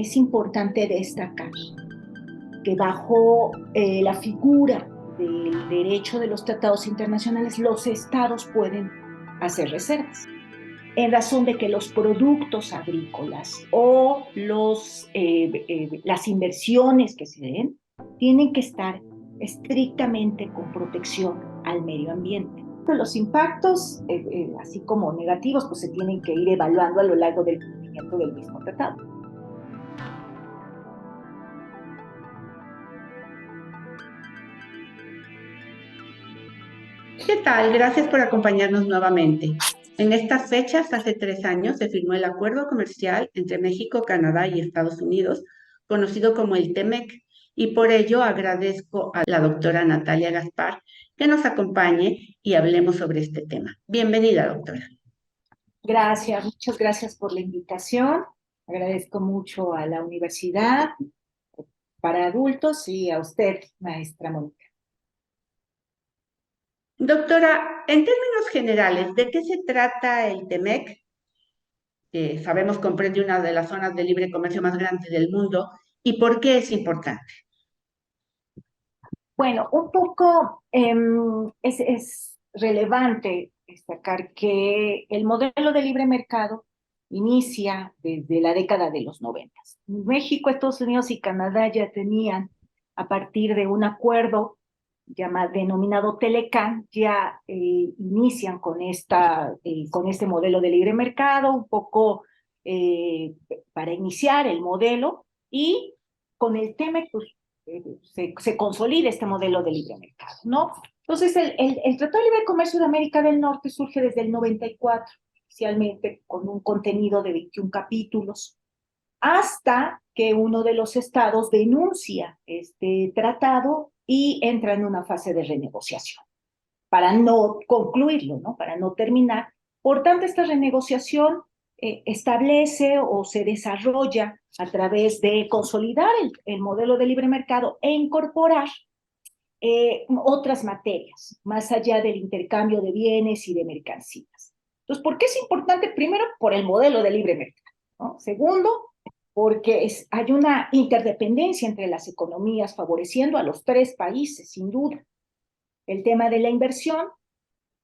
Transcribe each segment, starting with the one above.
Es importante destacar que bajo la figura del derecho de los tratados internacionales, los estados pueden hacer reservas en razón de que los productos agrícolas o las inversiones que se den tienen que estar estrictamente con protección al medio ambiente. Los impactos, así como negativos, pues se tienen que ir evaluando a lo largo del cumplimiento del mismo tratado. ¿Qué tal? Gracias por acompañarnos nuevamente. En estas fechas, hace 3 años, se firmó el acuerdo comercial entre México, Canadá y Estados Unidos, conocido como el TEMEC, y por ello agradezco a la doctora Natalia Gaspar que nos acompañe y hablemos sobre este tema. Bienvenida, doctora. Gracias, muchas gracias por la invitación. Agradezco mucho a la Universidad para Adultos y a usted, maestra Mónica. Doctora, en términos generales, ¿de qué se trata el TEMEC? Que sabemos comprende una de las zonas de libre comercio más grandes del mundo, y por qué es importante. Bueno, un poco es relevante destacar que el modelo de libre mercado inicia desde la década de los 90. México, Estados Unidos y Canadá ya tenían, a partir de un acuerdo denominado Telecan, ya inician con este modelo de libre mercado, un poco eh, para iniciar el modelo, y con el TEMEC pues, se consolida este modelo de libre mercado, ¿no? Entonces, el Tratado de Libre Comercio de América del Norte surge desde el 94, inicialmente con un contenido de 21 capítulos, hasta que uno de los estados denuncia este tratado y entra en una fase de renegociación para no concluirlo, ¿no? Para no terminar. Por tanto, esta renegociación establece o se desarrolla a través de consolidar el modelo de libre mercado e incorporar otras materias, más allá del intercambio de bienes y de mercancías. Entonces, ¿por qué es importante? Primero, por el modelo de libre mercado, ¿no? Segundo, porque hay una interdependencia entre las economías favoreciendo a los tres países, sin duda. El tema de la inversión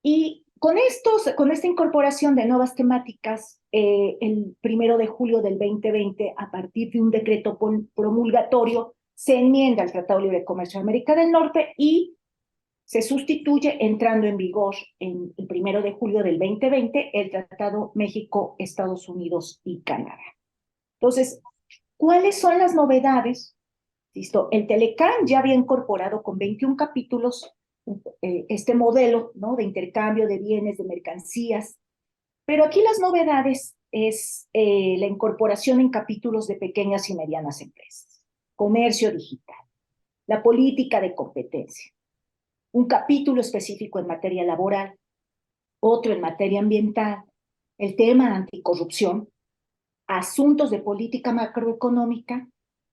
y con esta incorporación de nuevas temáticas, el 1 de julio del 2020, a partir de un decreto promulgatorio, se enmienda el Tratado de Libre Comercio de América del Norte y se sustituye, entrando en vigor en el 1 de julio del 2020, el Tratado México, Estados Unidos y Canadá. Entonces, ¿cuáles son las novedades? Listo, el Telecan ya había incorporado con 21 capítulos este modelo, ¿no? De intercambio de bienes, de mercancías, pero aquí las novedades es la incorporación en capítulos de pequeñas y medianas empresas, comercio digital, la política de competencia, un capítulo específico en materia laboral, otro en materia ambiental, el tema anticorrupción, asuntos de política macroeconómica.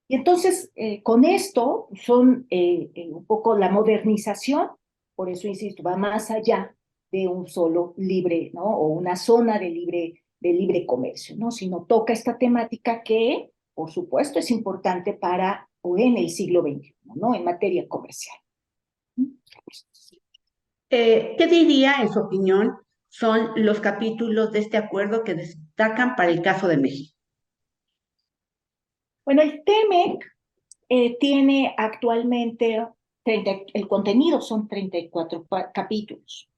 Y entonces, con esto son un poco la modernización, por eso insisto, va más allá de un solo libre, ¿no? O una zona de libre comercio, ¿no? Sino toca esta temática que, por supuesto, es importante para o en el siglo XXI, ¿no? En materia comercial. ¿Qué diría, en su opinión, son los capítulos de este acuerdo que destacan para el caso de México? Bueno, el TEMEC tiene actualmente el contenido son 34 capítulos.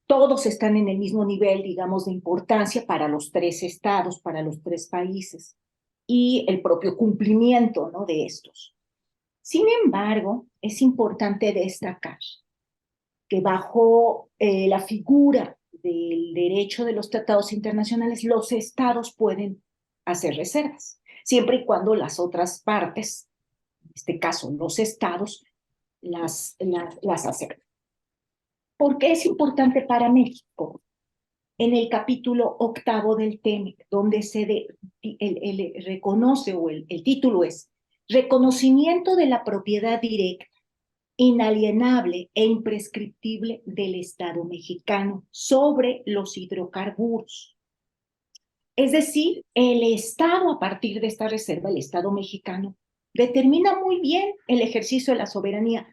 Todos están en el mismo nivel, digamos, de importancia para los tres estados, para los tres países, y el propio cumplimiento, ¿no? De estos. Sin embargo, es importante destacar que bajo la figura del derecho de los tratados internacionales, los estados pueden hacer reservas, siempre y cuando las otras partes, en este caso los estados, las acepten. ¿Por qué es importante para México? En el capítulo 8 del TEMEC, donde reconoce, o el título es Reconocimiento de la propiedad directa, inalienable e imprescriptible del Estado mexicano sobre los hidrocarburos. Es decir, el Estado, a partir de esta reserva, el Estado mexicano, determina muy bien el ejercicio de la soberanía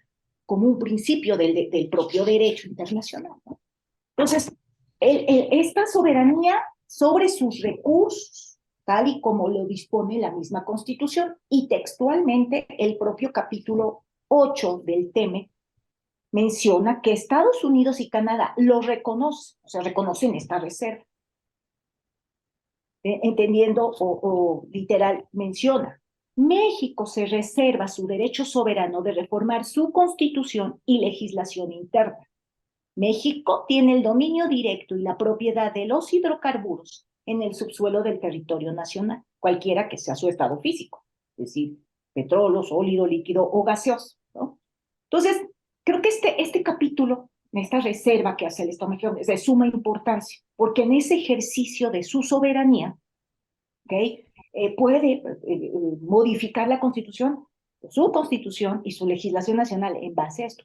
como un principio del propio derecho internacional, ¿no? Entonces, esta soberanía sobre sus recursos, tal y como lo dispone la misma Constitución, y textualmente el propio capítulo 8 del TEMEC menciona que Estados Unidos y Canadá lo reconocen, o sea, reconocen esta reserva, entendiendo o literal menciona. México se reserva su derecho soberano de reformar su constitución y legislación interna. México tiene el dominio directo y la propiedad de los hidrocarburos en el subsuelo del territorio nacional, cualquiera que sea su estado físico, es decir, petróleo, sólido, líquido o gaseoso, ¿no? Entonces, creo que este capítulo, esta reserva que hace el Estado mexicano, es de suma importancia, porque en ese ejercicio de su soberanía, ¿okay? Puede modificar la Constitución, su Constitución y su legislación nacional en base a esto,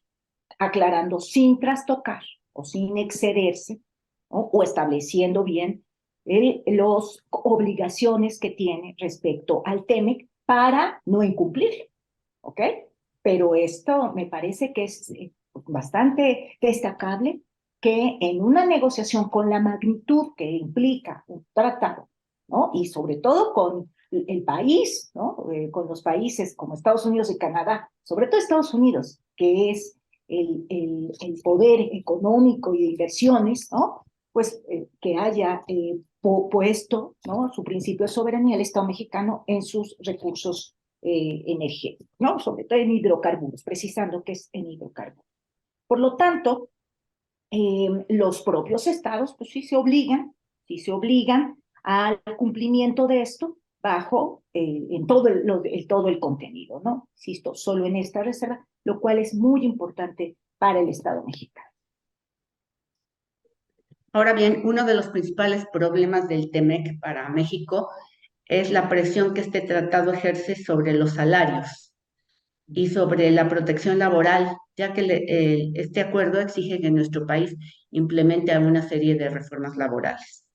aclarando sin trastocar o sin excederse, ¿no? O estableciendo bien las obligaciones que tiene respecto al TEMEC para no incumplirlo, ¿ok? Pero esto me parece que es bastante destacable que en una negociación con la magnitud que implica un tratado, ¿no? Y sobre todo con el país, ¿no? Con los países como Estados Unidos y Canadá, sobre todo Estados Unidos, que es el poder económico y de inversiones, ¿no? Pues que haya puesto, ¿no? Su principio de soberanía el Estado mexicano en sus recursos energéticos, ¿no? Sobre todo en hidrocarburos, precisando que es en hidrocarburos. Por lo tanto, los propios estados, pues sí se obligan al cumplimiento de esto bajo en todo el contenido, ¿no? Insisto, solo en esta reserva, lo cual es muy importante para el Estado mexicano. Ahora bien, uno de los principales problemas del TEMEC para México es la presión que este tratado ejerce sobre los salarios y sobre la protección laboral, ya que este acuerdo exige que nuestro país implemente una serie de reformas laborales.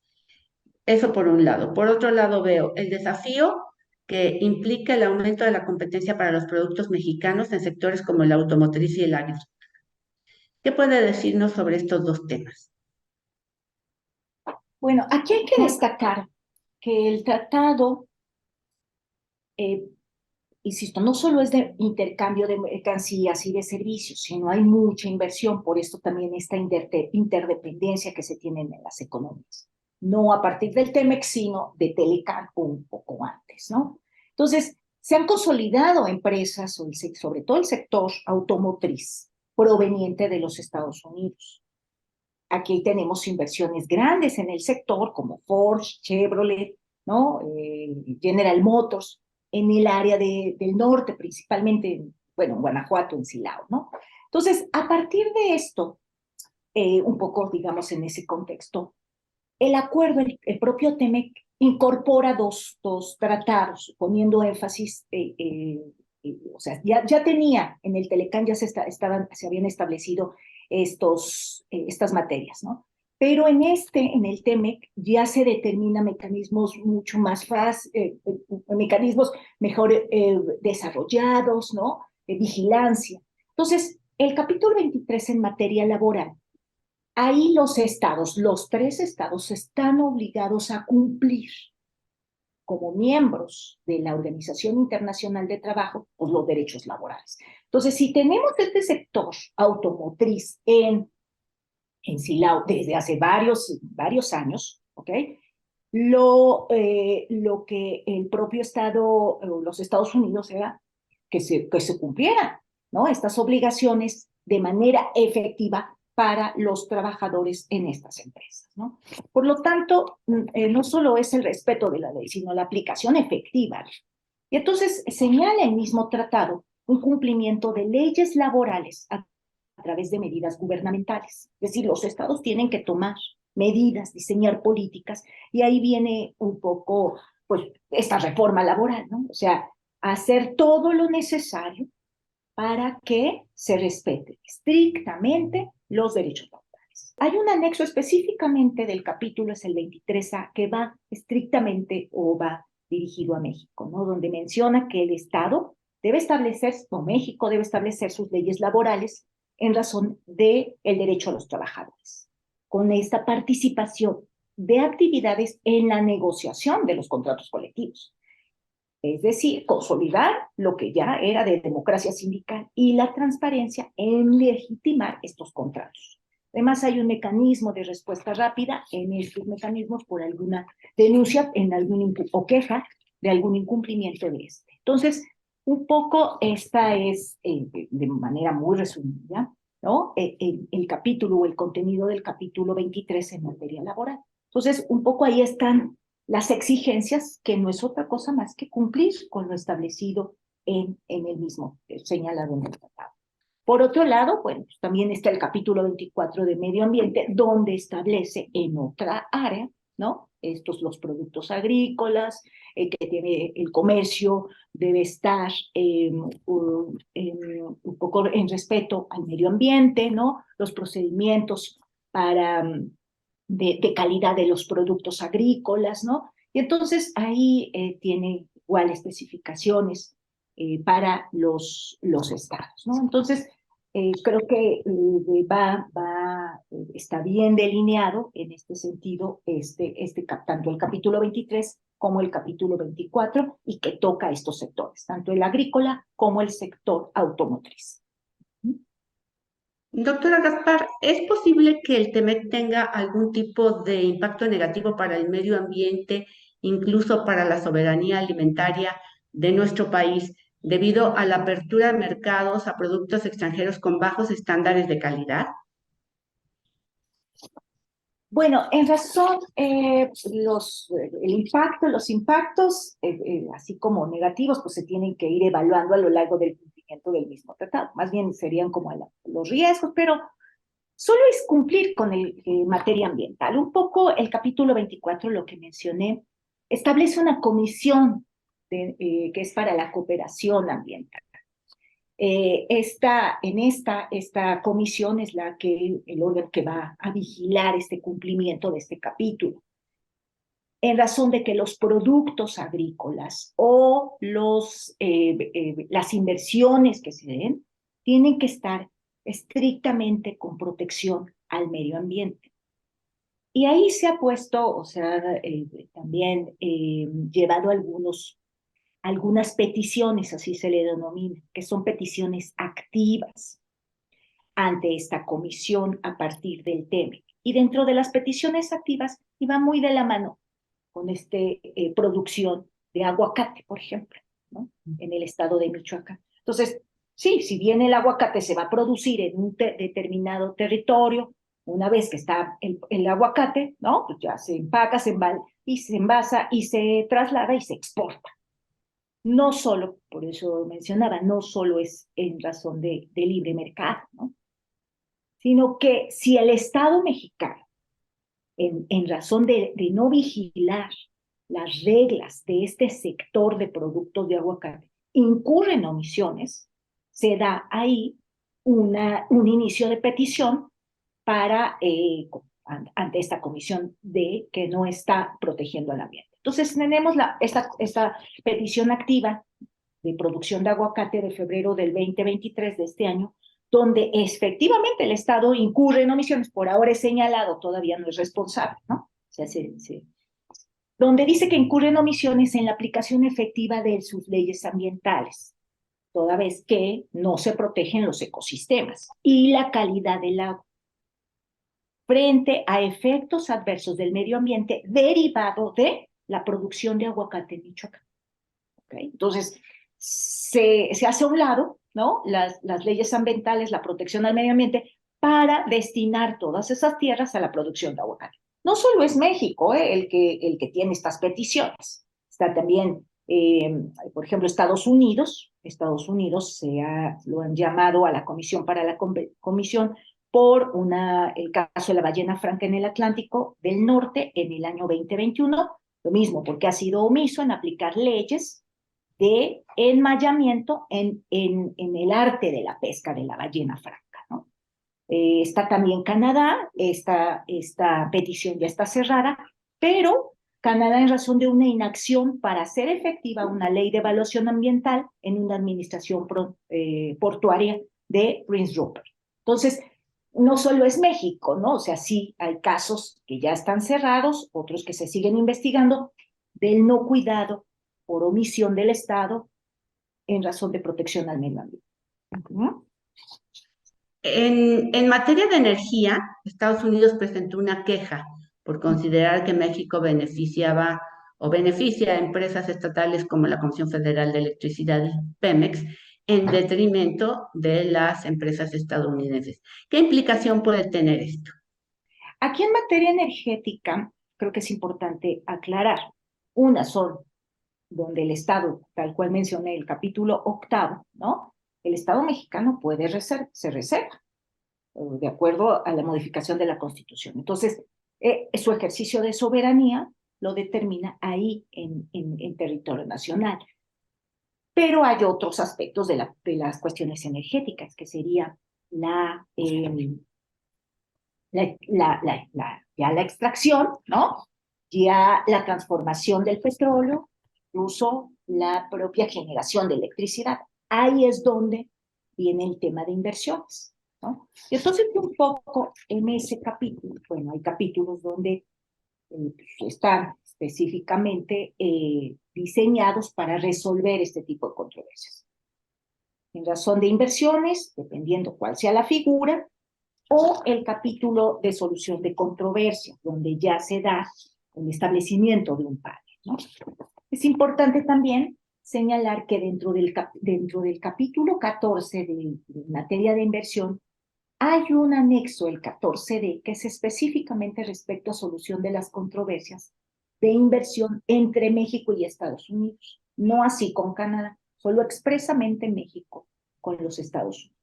Eso por un lado. Por otro lado, veo el desafío que implica el aumento de la competencia para los productos mexicanos en sectores como el automotriz y el agrícola. ¿Qué puede decirnos sobre estos dos temas? Bueno, aquí hay que destacar que el tratado, eh, insisto, no solo es de intercambio de mercancías y de servicios, sino hay mucha inversión, por esto también esta interdependencia que se tiene en las economías. No a partir del TEMEC, sino de Telecan un poco antes, ¿no? Entonces, se han consolidado empresas, sobre todo el sector automotriz, proveniente de los Estados Unidos. Aquí tenemos inversiones grandes en el sector, como Ford, Chevrolet, ¿no? General Motors, en el área del norte, principalmente, bueno, en Guanajuato, en Silao, ¿no? Entonces, a partir de esto, un poco, digamos, en ese contexto, el acuerdo, el propio TEMEC, incorpora dos tratados, poniendo énfasis, o sea, ya tenía en el Telecán, ya se habían establecido estas materias, ¿no? Pero en el TEMEC, ya se determina mecanismos mucho más fáciles, mecanismos mejor desarrollados, ¿no? Vigilancia. Entonces, el capítulo 23 en materia laboral, ahí los tres estados están obligados a cumplir como miembros de la Organización Internacional de Trabajo, pues los derechos laborales. Entonces, si tenemos este sector automotriz en Silao desde hace varios años, ¿ok? Lo que el propio Estado, los Estados Unidos, era que se cumplieran, ¿no? Estas obligaciones de manera efectiva para los trabajadores en estas empresas, ¿no? Por lo tanto, no solo es el respeto de la ley, sino la aplicación efectiva. Y entonces señala el mismo tratado un cumplimiento de leyes laborales a través de medidas gubernamentales. Es decir, los estados tienen que tomar medidas, diseñar políticas, y ahí viene un poco, pues, esta reforma laboral, ¿no? O sea, hacer todo lo necesario para que se respeten estrictamente los derechos laborales. Hay un anexo específicamente del capítulo, es el 23A, que va estrictamente o va dirigido a México, ¿no? Donde menciona que el Estado debe establecer, o México debe establecer sus leyes laborales en razón del derecho a los trabajadores, con esta participación de actividades en la negociación de los contratos colectivos. Es decir, consolidar lo que ya era de democracia sindical y la transparencia en legitimar estos contratos. Además, hay un mecanismo de respuesta rápida en estos mecanismos por alguna denuncia en algún, o queja de algún incumplimiento de este. Entonces, un poco esta es, de manera muy resumida, ¿no? El capítulo o el contenido del capítulo 23 en materia laboral. Entonces, un poco ahí están las exigencias, que no es otra cosa más que cumplir con lo establecido en el mismo, señalado en el tratado. Por otro lado, bueno, pues también está el capítulo 24 de Medio Ambiente, donde establece en otra área, ¿no? Estos los productos agrícolas, que tiene el comercio, debe estar un poco en respeto al medio ambiente, ¿no? Los procedimientos para de calidad de los productos agrícolas, ¿no? Y entonces ahí tiene igual especificaciones para los estados, ¿no? Entonces, creo que está bien delineado en este sentido, tanto el capítulo 23 como el capítulo 24, y que toca estos sectores, tanto el agrícola como el sector automotriz. Doctora Gaspar, ¿es posible que el TEMEC tenga algún tipo de impacto negativo para el medio ambiente, incluso para la soberanía alimentaria de nuestro país, debido a la apertura de mercados a productos extranjeros con bajos estándares de calidad? Bueno, en razón, los impactos, así como negativos, pues se tienen que ir evaluando a lo largo del cumplimiento del mismo tratado. Más bien serían como los riesgos, pero solo es cumplir con el materia ambiental. Un poco el capítulo 24, lo que mencioné, establece una comisión que es para la cooperación ambiental. Esta comisión es el órgano que va a vigilar este cumplimiento de este capítulo, en razón de que los productos agrícolas o las inversiones que se den tienen que estar estrictamente con protección al medio ambiente. Y ahí se ha puesto, o sea, también llevado algunas peticiones, así se le denomina, que son peticiones activas ante esta comisión a partir del TEMEC. Y dentro de las peticiones activas iba muy de la mano con producción de aguacate, por ejemplo, ¿no? En el estado de Michoacán. Entonces, sí, si bien el aguacate se va a producir en un determinado territorio, una vez que está el aguacate, ¿no? Pues ya se empaca, y se envasa y se traslada y se exporta. No solo, por eso mencionaba, no solo es en razón de libre mercado, ¿no? Sino que si el Estado mexicano, en razón de no vigilar las reglas de este sector de productos de aguacate, incurre en omisiones, se da ahí un inicio de petición para, ante esta comisión de que no está protegiendo al ambiente. Entonces tenemos esta petición activa de producción de aguacate de febrero del 2023 de este año, donde efectivamente el Estado incurre en omisiones, por ahora es señalado, todavía no es responsable, ¿no? O sea, donde dice que incurre en omisiones en la aplicación efectiva de sus leyes ambientales, toda vez que no se protegen los ecosistemas y la calidad del agua, frente a efectos adversos del medio ambiente derivado de la producción de aguacate en Michoacán. ¿Okay? Entonces, se hace a un lado, ¿no? Las leyes ambientales, la protección al medio ambiente, para destinar todas esas tierras a la producción de aguacate. No solo es México el que tiene estas peticiones, está también, por ejemplo, Estados Unidos lo han llamado a la Comisión para la Comisión por el caso de la ballena franca en el Atlántico del Norte en el año 2021, lo mismo, porque ha sido omiso en aplicar leyes de enmayamiento en el arte de la pesca de la ballena franca, ¿no? Está también Canadá, esta petición ya está cerrada, pero Canadá, en razón de una inacción para hacer efectiva una ley de evaluación ambiental en una administración portuaria de Prince Rupert. Entonces, no solo es México, ¿no? O sea, sí hay casos que ya están cerrados, otros que se siguen investigando, del no cuidado por omisión del Estado en razón de protección al medio ambiente. ¿No? En materia de energía, Estados Unidos presentó una queja por considerar que México beneficiaba o beneficia a empresas estatales como la Comisión Federal de Electricidad y Pemex en detrimento de las empresas estadounidenses. ¿Qué implicación puede tener esto? Aquí en materia energética, creo que es importante aclarar. Una son donde el Estado, tal cual mencioné, el capítulo octavo, ¿no? El Estado mexicano puede se reserva, de acuerdo a la modificación de la Constitución. Entonces, su ejercicio de soberanía lo determina ahí en territorio nacional. Pero hay otros aspectos de las cuestiones energéticas, que sería ya la extracción, ¿no? Ya la transformación del petróleo, incluso la propia generación de electricidad. Ahí es donde viene el tema de inversiones, ¿no? Y entonces un poco en ese capítulo, bueno, hay capítulos donde están específicamente diseñados para resolver este tipo de controversias. En razón de inversiones, dependiendo cuál sea la figura, o el capítulo de solución de controversias, donde ya se da el establecimiento de un panel, ¿no? Es importante también señalar que dentro del capítulo 14 de materia de inversión hay un anexo, el 14D, que es específicamente respecto a solución de las controversias de inversión entre México y Estados Unidos. No así con Canadá, solo expresamente México con los Estados Unidos.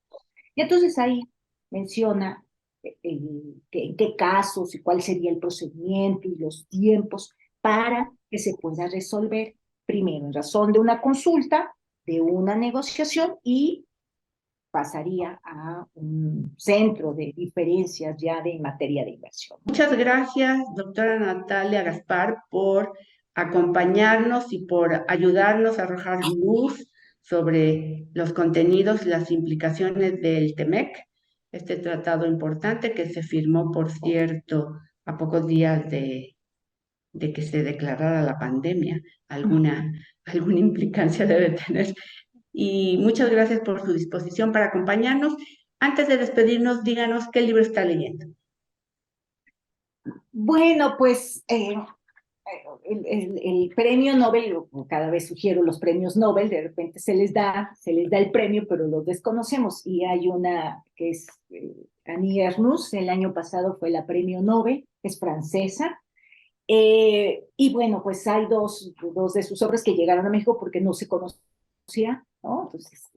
Y entonces ahí menciona en qué casos y cuál sería el procedimiento y los tiempos para que se pueda resolver, primero en razón de una consulta, de una negociación, y pasaría a un centro de diferencias ya de materia de inversión. Muchas gracias, doctora Natalia Gaspar, por acompañarnos y por ayudarnos a arrojar luz sobre los contenidos y las implicaciones del TEMEC, este tratado importante que se firmó, por cierto, a pocos días de que se declarara la pandemia. Alguna implicancia debe tener. Y muchas gracias por su disposición para acompañarnos. Antes de despedirnos, díganos qué libro está leyendo. Bueno, pues el premio Nobel, cada vez sugiero los premios Nobel, de repente se les da el premio, pero los desconocemos. Y hay una que es Annie Ernaux, el año pasado fue la premio Nobel, es francesa. Y bueno, pues hay dos de sus obras que llegaron a México porque no se conocía, ¿no? Entonces,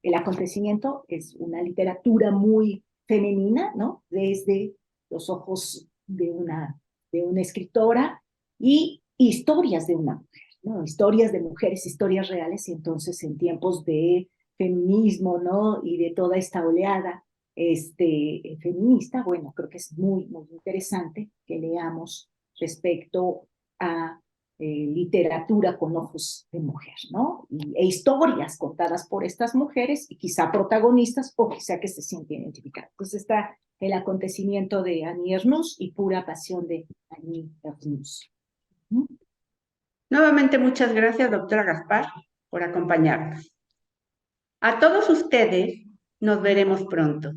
el acontecimiento es una literatura muy femenina, ¿no? Desde los ojos de una escritora y historias de una mujer, ¿no? Historias de mujeres, historias reales, y entonces en tiempos de feminismo, ¿no? Y de toda esta oleada feminista, bueno, creo que es muy, muy interesante que leamos respecto a literatura con ojos de mujer, ¿no? E historias contadas por estas mujeres y quizá protagonistas o quizá que se sienten identificadas. Entonces está el acontecimiento de Annie Ernaux y Pura Pasión de Annie Ernaux. ¿Mm? Nuevamente, muchas gracias, doctora Gaspar, por acompañarnos. A todos ustedes, nos veremos pronto.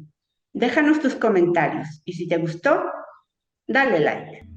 Déjanos tus comentarios y si te gustó, dale like.